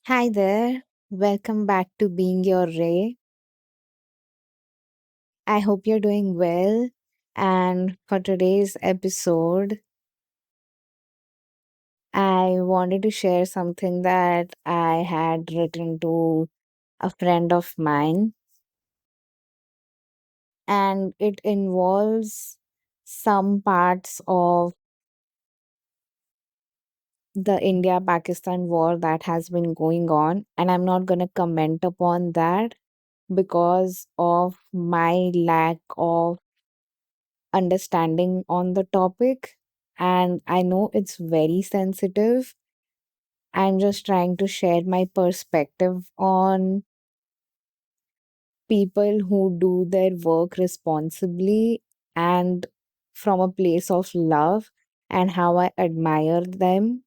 Hi there. Welcome back to Being Your Ray. I hope you're doing well. And for today's episode, I wanted to share something that I had written to a friend of mine, and it involves some parts of the India Pakistan war that has been going on. And I'm not going to comment upon that because of my lack of understanding on the topic. And I know it's very sensitive. I'm just trying to share my perspective on people who do their work responsibly and from a place of love and how I admire them.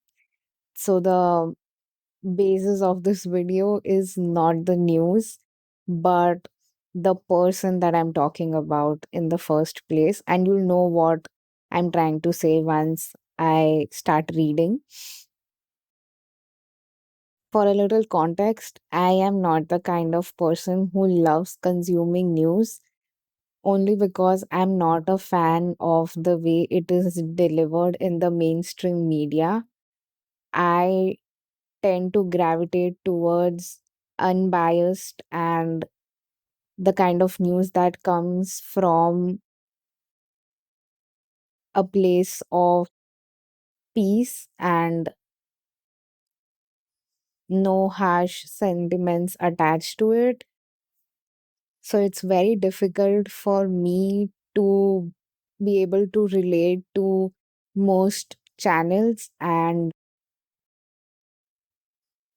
So, the basis of this video is not the news, but the person that I'm talking about in the first place. And you'll know what I'm trying to say once I start reading. For a little context, I am not the kind of person who loves consuming news only because I'm not a fan of the way it is delivered in the mainstream media. I tend to gravitate towards unbiased and the kind of news that comes from a place of peace and no harsh sentiments attached to it. So it's very difficult for me to be able to relate to most channels, and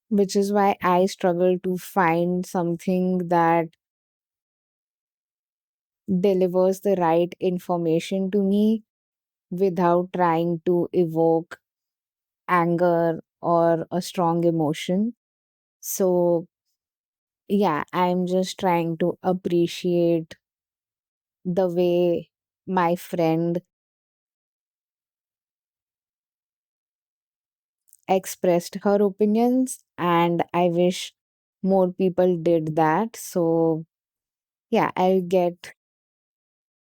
which is why I struggle to find something that delivers the right information to me without trying to evoke anger or a strong emotion. So, yeah, I'm just trying to appreciate the way my friend expressed her opinions, and I wish more people did that. So, yeah, I'll get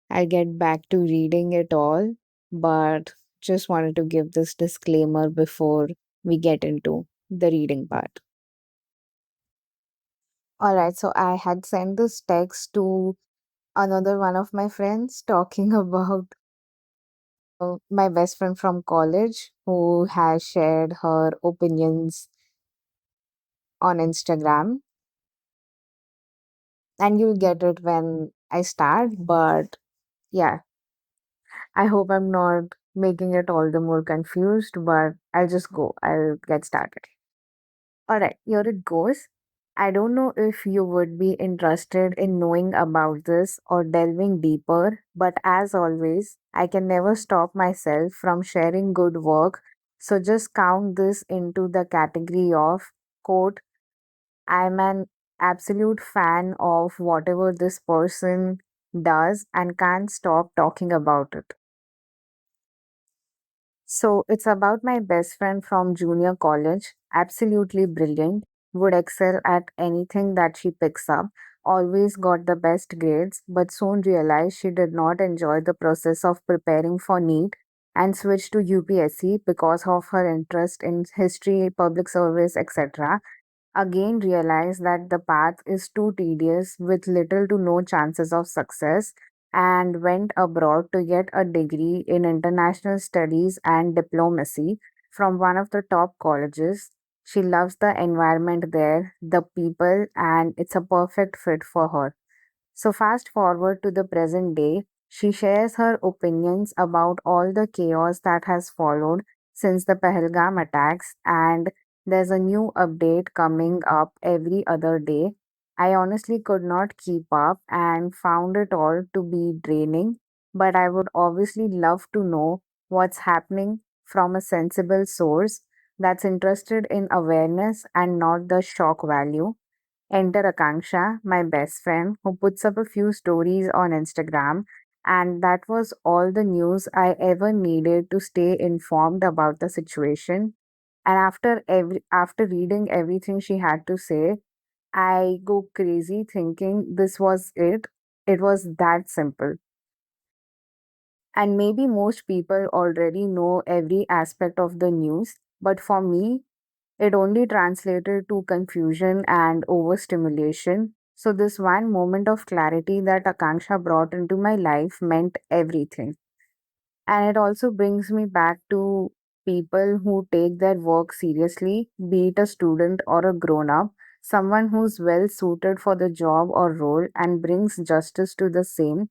back to reading it all, but just wanted to give this disclaimer before we get into the reading part. All right, so I had sent this text to another one of my friends talking about my best friend from college who has shared her opinions on Instagram. And you'll get it when I start. But yeah, I hope I'm not making it all the more confused, but I'll get started. All right, here it goes. I don't know if you would be interested in knowing about this or delving deeper, but as always, I can never stop myself from sharing good work. So just count this into the category of quote, I'm an absolute fan of whatever this person does and can't stop talking about it. So it's about my best friend from junior college, absolutely brilliant, would excel at anything that she picks up, always got the best grades, but soon realized she did not enjoy the process of preparing for NEET and switched to UPSC because of her interest in history, public service, etc. Again realized that the path is too tedious with little to no chances of success and went abroad to get a degree in international studies and diplomacy from one of the top colleges. She loves the environment there, the people, and it's a perfect fit for her. So, fast forward to the present day, she shares her opinions about all the chaos that has followed since the Pahalgam attacks, and there's a new update coming up every other day. I honestly could not keep up and found it all to be draining, but I would obviously love to know what's happening from a sensible source that's interested in awareness and not the shock value. Enter Akanksha, my best friend, who puts up a few stories on Instagram. And that was all the news I ever needed to stay informed about the situation. And after reading everything she had to say, I go crazy thinking this was it. It was that simple. And maybe most people already know every aspect of the news, but for me, it only translated to confusion and overstimulation. So, this one moment of clarity that Akanksha brought into my life meant everything. And it also brings me back to people who take their work seriously, be it a student or a grown up, someone who's well suited for the job or role and brings justice to the same.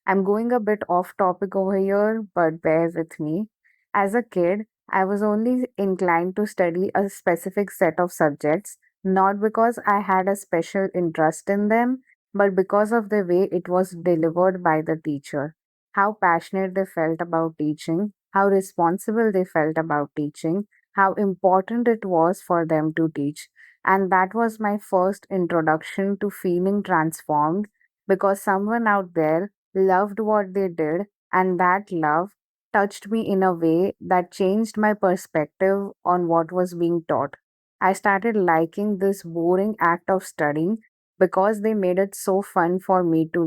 I'm going a bit off topic over here, but bear with me. As a kid, I was only inclined to study a specific set of subjects, not because I had a special interest in them, but because of the way it was delivered by the teacher. How passionate they felt about teaching, how responsible they felt about teaching, how important it was for them to teach. And that was my first introduction to feeling transformed because someone out there loved what they did, and that love touched me in a way that changed my perspective on what was being taught. I started liking this boring act of studying because they made it so fun for me to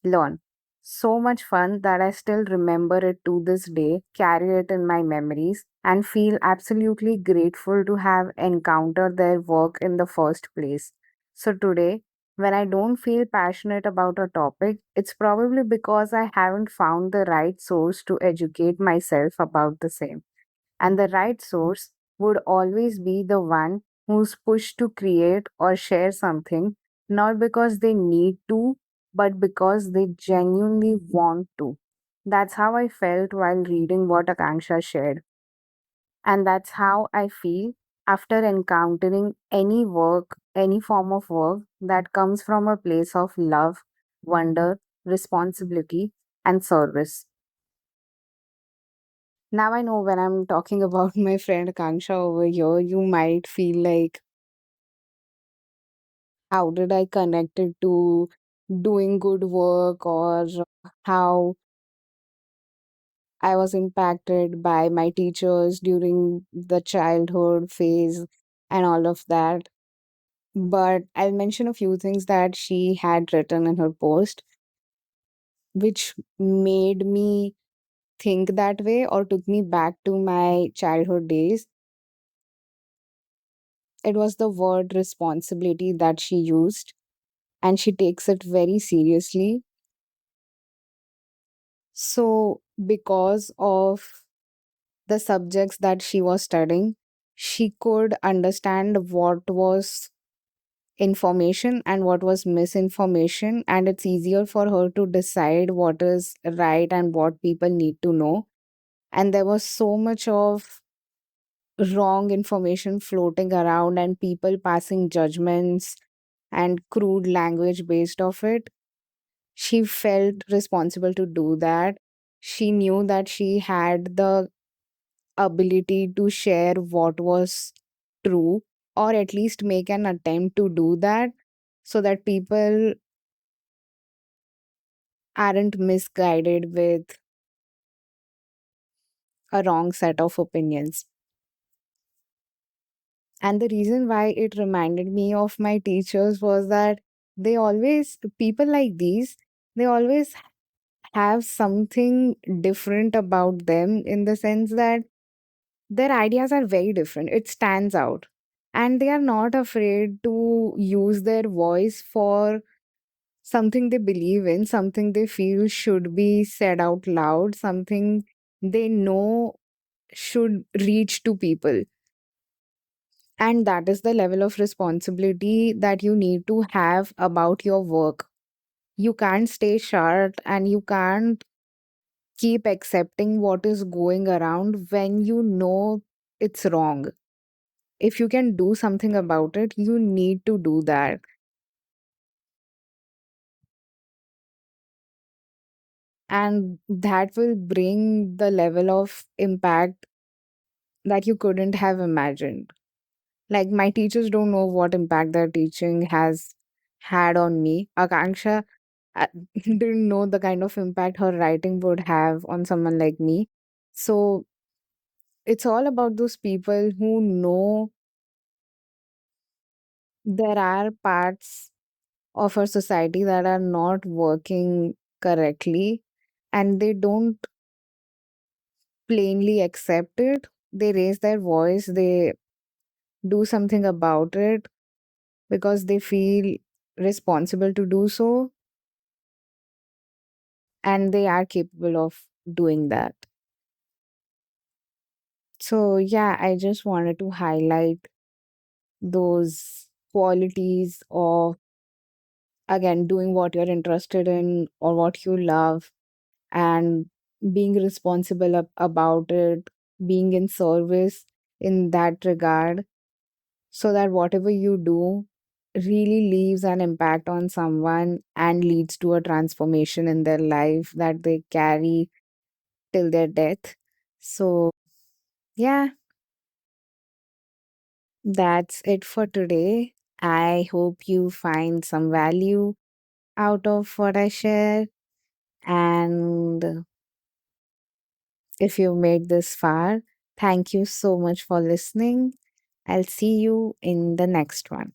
learn. So much fun that I still remember it to this day, carry it in my memories, and feel absolutely grateful to have encountered their work in the first place. So today, when I don't feel passionate about a topic, it's probably because I haven't found the right source to educate myself about the same. And the right source would always be the one who's pushed to create or share something, not because they need to, but because they genuinely want to. That's how I felt while reading what Akanksha shared. And that's how I feel after encountering any work, any form of work that comes from a place of love, wonder, responsibility, and service. Now I know when I'm talking about my friend Kangsha over here, you might feel like, how did I connect it to doing good work, or how I was impacted by my teachers during the childhood phase and all of that. But I'll mention a few things that she had written in her post, which made me think that way or took me back to my childhood days. It was the word responsibility that she used, and she takes it very seriously. So, because of the subjects that she was studying, she could understand what was information and what was misinformation, and it's easier for her to decide what is right and what people need to know. And there was so much of wrong information floating around and people passing judgments and crude language based off it. She felt responsible to do that. She knew that she had the ability to share what was true, or at least make an attempt to do that, so that people aren't misguided with a wrong set of opinions. And the reason why it reminded me of my teachers was that people like these, they always have something different about them, in the sense that their ideas are very different. It stands out. And they are not afraid to use their voice for something they believe in, something they feel should be said out loud, something they know should reach to people. And that is the level of responsibility that you need to have about your work. You can't stay short and you can't keep accepting what is going around when you know it's wrong. If you can do something about it, you need to do that. And that will bring the level of impact that you couldn't have imagined. Like, my teachers don't know what impact their teaching has had on me. Akanksha didn't know the kind of impact her writing would have on someone like me. So It's all about those people who know there are parts of our society that are not working correctly, and they don't plainly accept it. They raise their voice, they do something about it because they feel responsible to do so, and they are capable of doing that. So, yeah, I just wanted to highlight those qualities of, again, doing what you're interested in or what you love, and being responsible about it, being in service in that regard, so that whatever you do really leaves an impact on someone and leads to a transformation in their life that they carry till their death. So, yeah, that's it for today. I hope you find some value out of what I share. And if you made this far, thank you so much for listening. I'll see you in the next one.